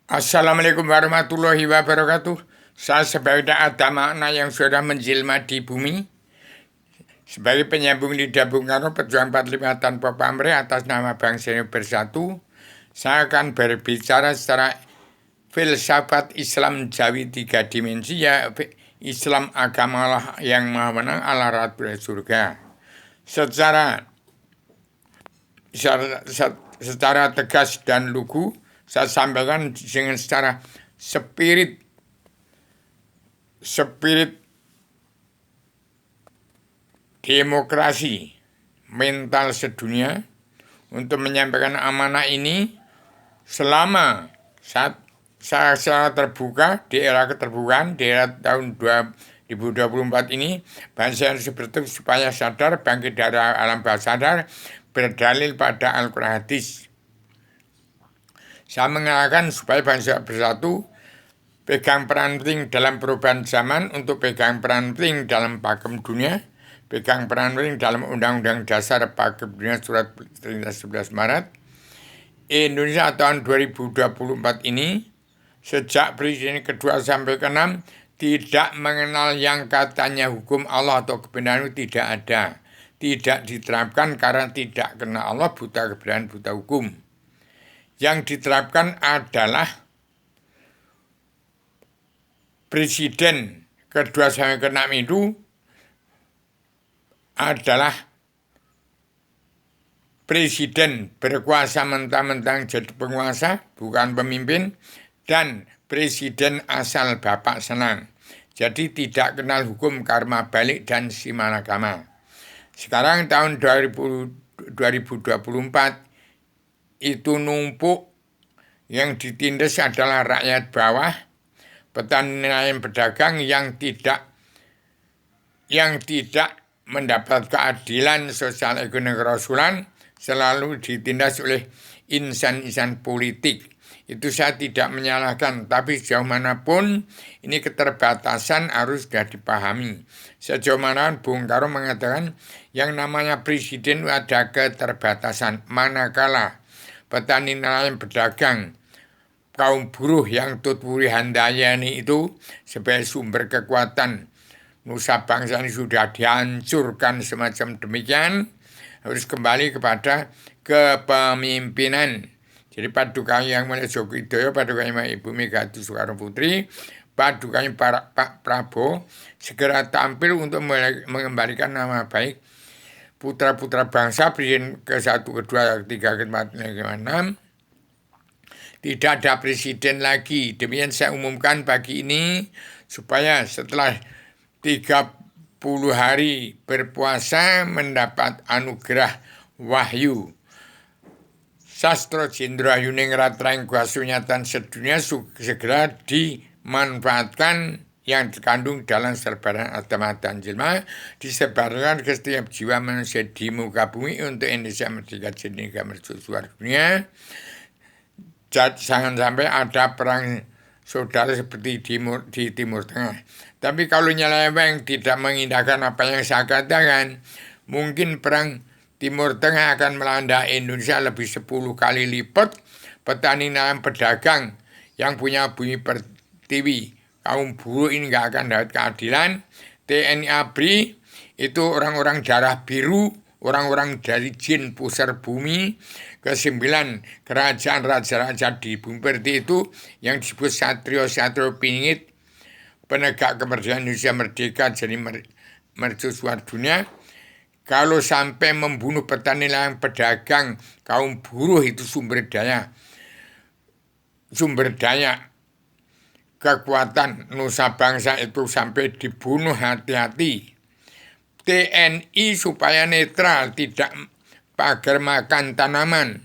Assalamualaikum warahmatullahi wabarakatuh. Saya sebagai ada makna yang sudah menjelma di bumi, sebagai penyambung lidah Bung Karno, pejuang 45 tanpa pamrih atas nama bangsa ini bersatu, saya akan berbicara secara filsafat Islam Jawi tiga dimensi, ya Islam agama Allah yang maha menang ala Ratul surga. Secara tegas dan lugu, saya sampaikan dengan secara spirit demokrasi mental sedunia untuk menyampaikan amanah ini selama saat saya secara terbuka di era keterbukaan di era tahun 2024 ini, bangsa harus berbentuk supaya sadar bangkit dari alam bawah sadar berdalil pada Al-Quran hadis. Saya mengatakan supaya bangsa bersatu, pegang peran penting dalam perubahan zaman untuk pegang peran penting dalam pakem dunia, pegang peran penting dalam Undang-Undang Dasar Pakem Dunia Surat Perintah 11 Maret. Indonesia tahun 2024 ini, sejak Presiden kedua sampai ke-6, tidak mengenal yang katanya hukum Allah atau kebenaran itu tidak ada. Tidak diterapkan karena tidak kenal Allah, buta kebenaran, buta hukum. Yang diterapkan adalah Presiden kedua sampai ke-6 itu adalah presiden berkuasa mentang-mentang jadi penguasa, bukan pemimpin, dan presiden asal bapak senang. Jadi tidak kenal hukum karma balik dan simanagama. Sekarang tahun 2024 itu numpuk, yang ditindas adalah rakyat bawah, petani nelayan pedagang yang tidak mendapat keadilan sosial ekonomi kerasulan, selalu ditindas oleh insan-insan politik. Itu saya tidak menyalahkan, tapi sejauh manapun ini keterbatasan harus sudah dipahami. Sejauh mana Bung Karno mengatakan yang namanya presiden ada keterbatasan, manakala petani nelayan pedagang, kaum buruh yang tuturi handayani itu sebagai sumber kekuatan nusa bangsa ini sudah dihancurkan semacam demikian, harus kembali kepada kepemimpinan. Jadi padukannya yang mulai Joko Widodo, padukannya Ibu Megawati Soekarno Putri, padukannya Pak Prabowo segera tampil untuk mengembalikan nama baik putra-putra bangsa, presiden ke-1, ke-2, ke-3, ke-4, ke-5, 6. Tidak ada presiden lagi. Demikian saya umumkan pagi ini, supaya setelah 30 hari berpuasa mendapat anugerah wahyu Sastro Jendra Yuningrat Raing Gwasunyatan sedunia segera dimanfaatkan yang terkandung dalam serbaran agama dan jilma, disebarkan ke setiap jiwa manusia di muka bumi untuk Indonesia merdeka jadi negara mercusuar dunia. Jangan sampai ada perang saudara seperti di Timur Tengah. Tapi kalau nyeleweng tidak mengindahkan apa yang saya katakan, mungkin perang Timur Tengah akan melanda Indonesia lebih 10 kali lipat. Petani nelayan pedagang yang punya bumi pertiwi, kaum buruh ini nggak akan dapat keadilan. TNI ABRI itu orang-orang darah biru, orang-orang dari jin pusar bumi. Ke-9 kerajaan raja-raja di bumi pertiwi itu yang disebut satrio-satrio pingit, penegak kemerdekaan Indonesia merdeka jadi mercusuar dunia. Kalau sampai membunuh petani nelayan pedagang, kaum buruh itu sumber daya kekuatan nusa bangsa itu sampai dibunuh, hati-hati. TNI supaya netral, tidak pagar makan tanaman.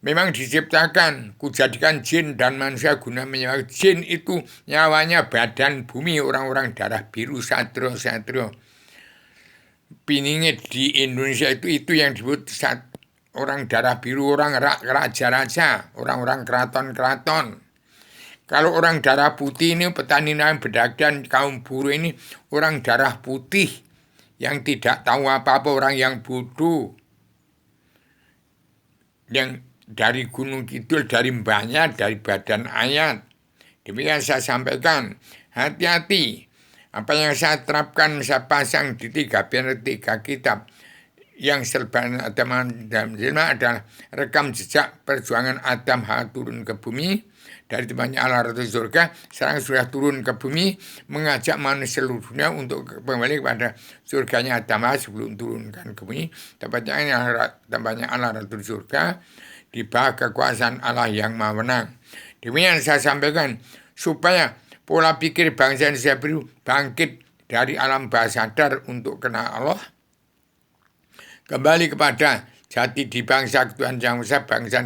Memang diciptakan, kujadikan jin dan manusia guna menyewa. Jin itu nyawanya badan bumi, orang-orang darah biru, satrio-satrio piningit di Indonesia itu yang disebut orang darah biru, orang raja-raja, orang-orang keraton-keraton. Kalau orang darah putih ini petani nelayan pedagang kaum buruh ini orang darah putih yang tidak tahu apa-apa, orang yang bodoh, yang dari Gunung Kidul, dari mbahnya, dari badan ayat. Demikian saya sampaikan, hati-hati. Apa yang saya terapkan, saya pasang di 3 kitab. Yang serban Adam dan Zilma adalah rekam jejak perjuangan Adam Hawa turun ke bumi dari tempatnya Allah Ratu Surga. Sekarang sudah turun ke bumi, mengajak manusia seluruh dunia untuk kembali kepada surganya Adam Hawa sebelum turunkan ke bumi. Tempatnya Allah Ratu Surga, di bawah kekuasaan Allah yang Maha Menang. Demikian saya sampaikan, supaya pola pikir bangsa Indonesia bangkit dari alam bawah sadar untuk kenal Allah, kembali kepada jati di bangsa Tuhan Yang Maha Esa, bangsa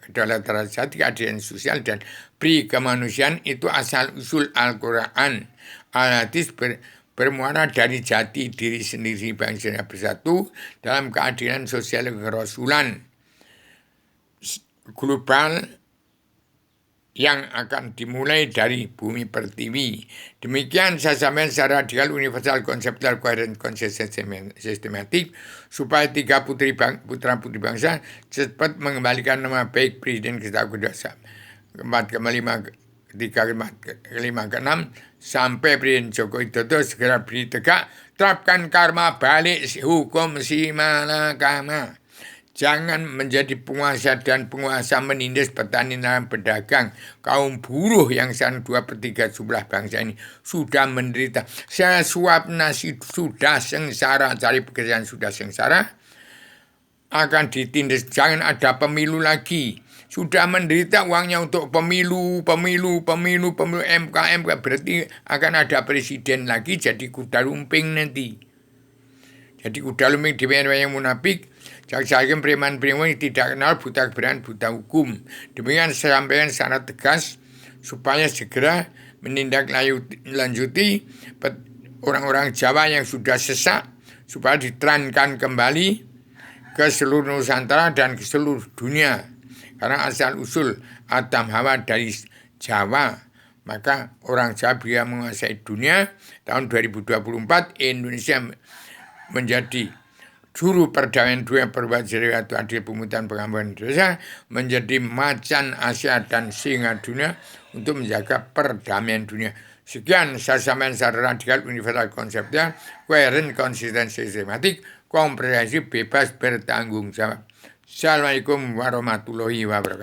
kedaulatan jati, keadilan sosial, dan pri kemanusiaan itu asal-usul Al-Quran. Al-Hadis bermuara dari jati diri sendiri bangsa bersatu dalam keadilan sosial kerasulan global yang akan dimulai dari bumi pertiwi. Demikian saya sampaikan secara radikal, universal, konseptual, koheren, konsisten, sistematik, supaya 3 putra-putri bangsa cepat mengembalikan nama baik Presiden kita kedua, keempat, kelima, ketiga, kelima, keenam, sampai Presiden Joko Widodo segera beri tegak, terapkan karma balik hukum si malakama. Jangan menjadi penguasa dan penguasa menindas petani dan pedagang. Kaum buruh yang sekarang 2/3 jumlah bangsa ini sudah menderita. Saya suap nasi sudah sengsara, cari pekerjaan sudah sengsara, akan ditindas. Jangan ada pemilu lagi. Sudah menderita uangnya untuk pemilu, MK, berarti akan ada presiden lagi jadi kuda lumping nanti. Jadi kuda lumping di yang munafik. Jaksa preman-preman tidak kenal, buta kebenaran, buta hukum. Demikian saya sampaikan secara tegas supaya segera menindaklanjuti orang-orang Jawa yang sudah sesak, supaya diterangkan kembali ke seluruh Nusantara dan ke seluruh dunia. Karena asal-usul Adam Hawa dari Jawa, maka orang Jawa bisa menguasai dunia. Tahun 2024 Indonesia menjadi juru perdamaian dunia, perubahan syariat, adil, pemutusan, pengampunan dosa, menjadi macan Asia dan singa dunia untuk menjaga perdamaian dunia. Sekian saya sampaikan secara radikal, universal, konsepnya, koheren, konsisten, sistematik, komprehensif, bebas, bertanggung jawab. Assalamualaikum warahmatullahi wabarakatuh.